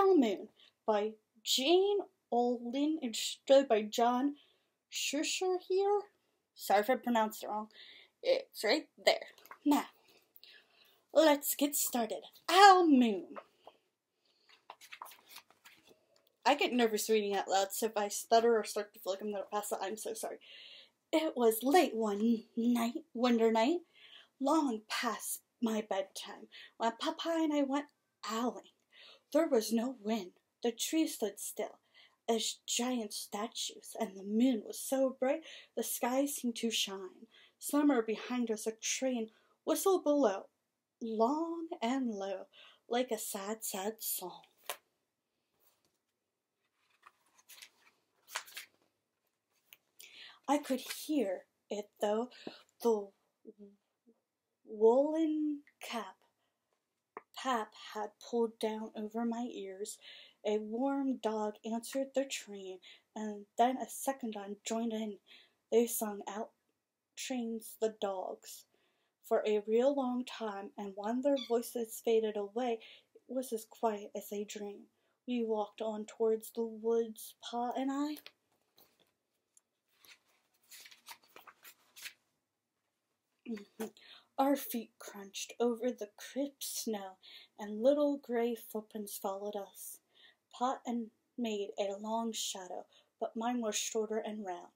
Pale Moon by Jane Yolen Illustrated by John Schoenherr here. Sorry if I pronounced it wrong. It's right there. Now, let's get started. Pale Moon. I get nervous reading out loud, so if I stutter or start to feel like I'm going to pass out, I'm so sorry. It was late one night, winter night, long past my bedtime, when Papa and I went owling. There was no wind. The trees stood still as giant statues, and the moon was so bright the sky seemed to shine. Somewhere behind us a train whistled below, long and low, like a sad, sad song. I could hear it, though. The woolen cap Pap had pulled down over my ears. A warm dog answered the train, and then a second one joined in. They sung out trains the dogs for a real long time, and when their voices faded away, it was as quiet as a dream. We walked on towards the woods, Pa and I. Our feet crunched over the crisp snow, and little gray footprints followed us. Pot and made a long shadow, but mine was shorter and round.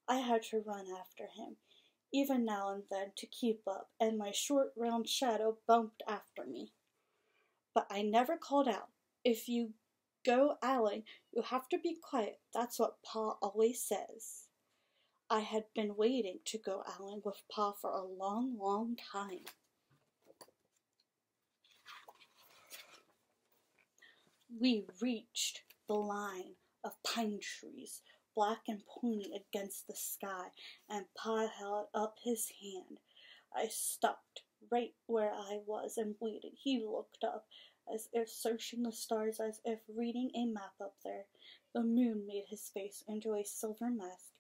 I had to run after him, even now and then, to keep up, and my short, round shadow bumped after me. But I never called out. If you go owling, you have to be quiet. That's what Pa always says. I had been waiting to go owling with Pa for a long, long time. We reached the line of pine trees, black and pointy against the sky, and Pa held up his hand. I stopped right where I was and waited. He looked up, as if searching the stars, as if reading a map up there. The moon made his face into a silver mask.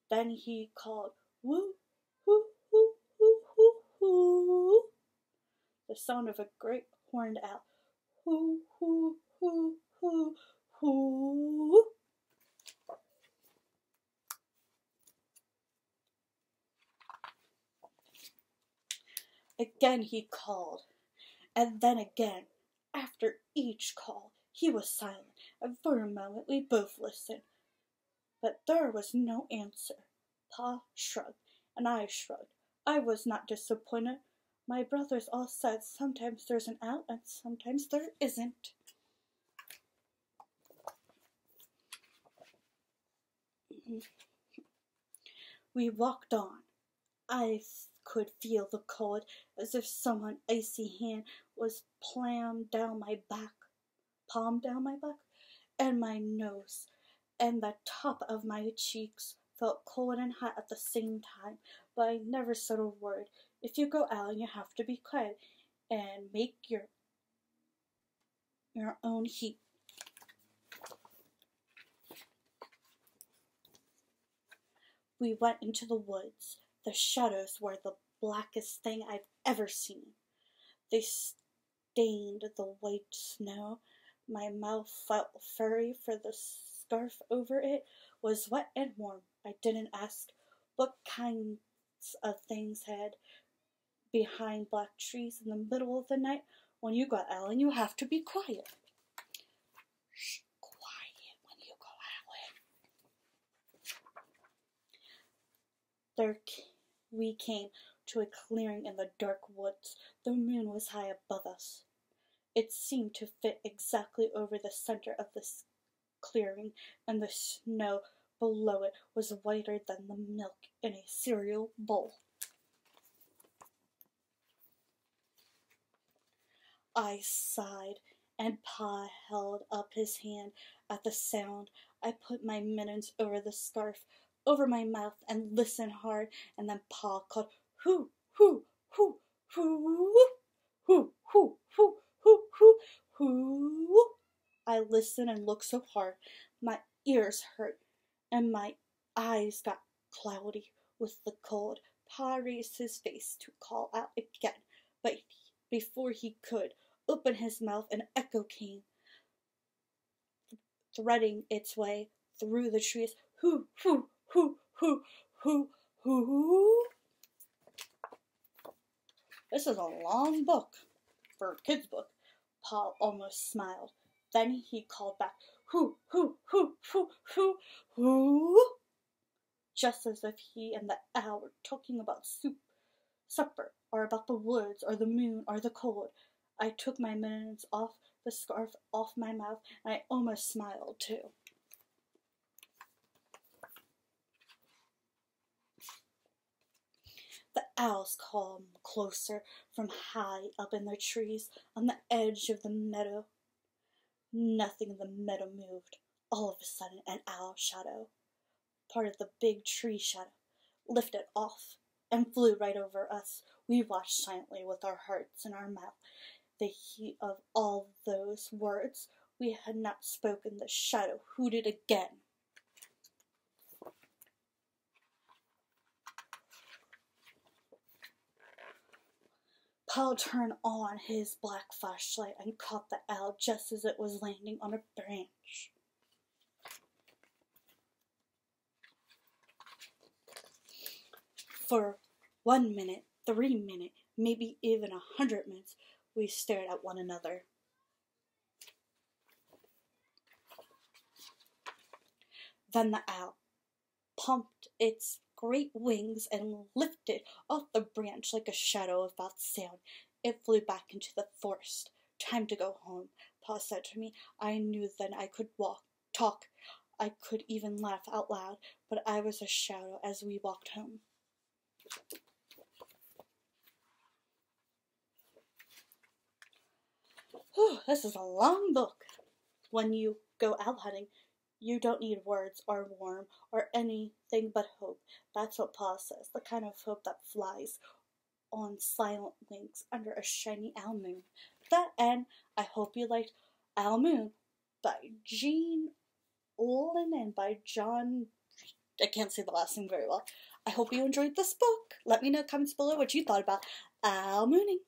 Then he called, "Woo, hoo, hoo, hoo, hoo, hoo." The sound of a great horned owl. Hoo, hoo, hoo, hoo, hoo. Again he called, and then again. After each call, he was silent, and for a moment we both listened. But there was no answer. Pa shrugged, and I shrugged. I was not disappointed. My brothers all said sometimes there's an owl and sometimes there isn't. We walked on. I could feel the cold, as if someone icy hand was palm down my back, and my nose and the top of my cheeks felt cold and hot at the same time, but I never said a word. If you go out, you have to be quiet and make your own heat. We went into the woods. The shadows were the blackest thing I've ever seen. They stained the white snow. My mouth felt furry, for the scarf over it was wet and warm. I didn't ask what kinds of things hid behind black trees in the middle of the night. When you go owling, you have to be quiet. Shh, quiet when you go owling. There we came to a clearing in the dark woods. The moon was high above us. It seemed to fit exactly over the center of this clearing, and the snow below it was whiter than the milk in a cereal bowl. I sighed, and Pa held up his hand at the sound. I put my mittens over the scarf, over my mouth, and listened hard, and then Pa called, "Hoo, hoo, hoo, hoo, hoo, hoo, hoo, hoo, hoo, hoo." I listened and looked so hard, my ears hurt, and my eyes got cloudy with the cold. Pa raised his face to call out again, but before he could open his mouth, an echo came. threading its way through the trees. Hoo, hoo, hoo, hoo, hoo, hoo. This is a long book for a kid's book. Paul almost smiled. Then he called back, hoo, hoo, hoo, hoo, hoo, hoo, just as if he and the owl were talking about supper, or about the woods, or the moon, or the cold. I took my mittens off, the scarf off my mouth, and I almost smiled too. The owls came closer from high up in the trees on the edge of the meadow. Nothing in the meadow moved. All of a sudden, an owl shadow, part of the big tree shadow, lifted off and flew right over us. We watched silently with our hearts in our mouth. The heat of all those words we had not spoken, the shadow hooted again. Paul turned on his black flashlight and caught the owl just as it was landing on a branch. For 1 minute, 3 minutes, maybe even 100 minutes, we stared at one another. Then the owl pumped its great wings and lifted off the branch like a shadow about sound. It flew back into the forest. Time to go home, Pa said to me. I knew then I could talk. I could even laugh out loud, but I was a shadow as we walked home. Whew, this is a long book. When you go out hunting, you don't need words or warmth or anything but hope. That's what Pa says, the kind of hope that flies on silent wings under a shiny owl moon. That end, I hope you liked Owl Moon by Jane Yolen and by John, I can't say the last name very well. I hope you enjoyed this book. Let me know in the comments below what you thought about owl mooning.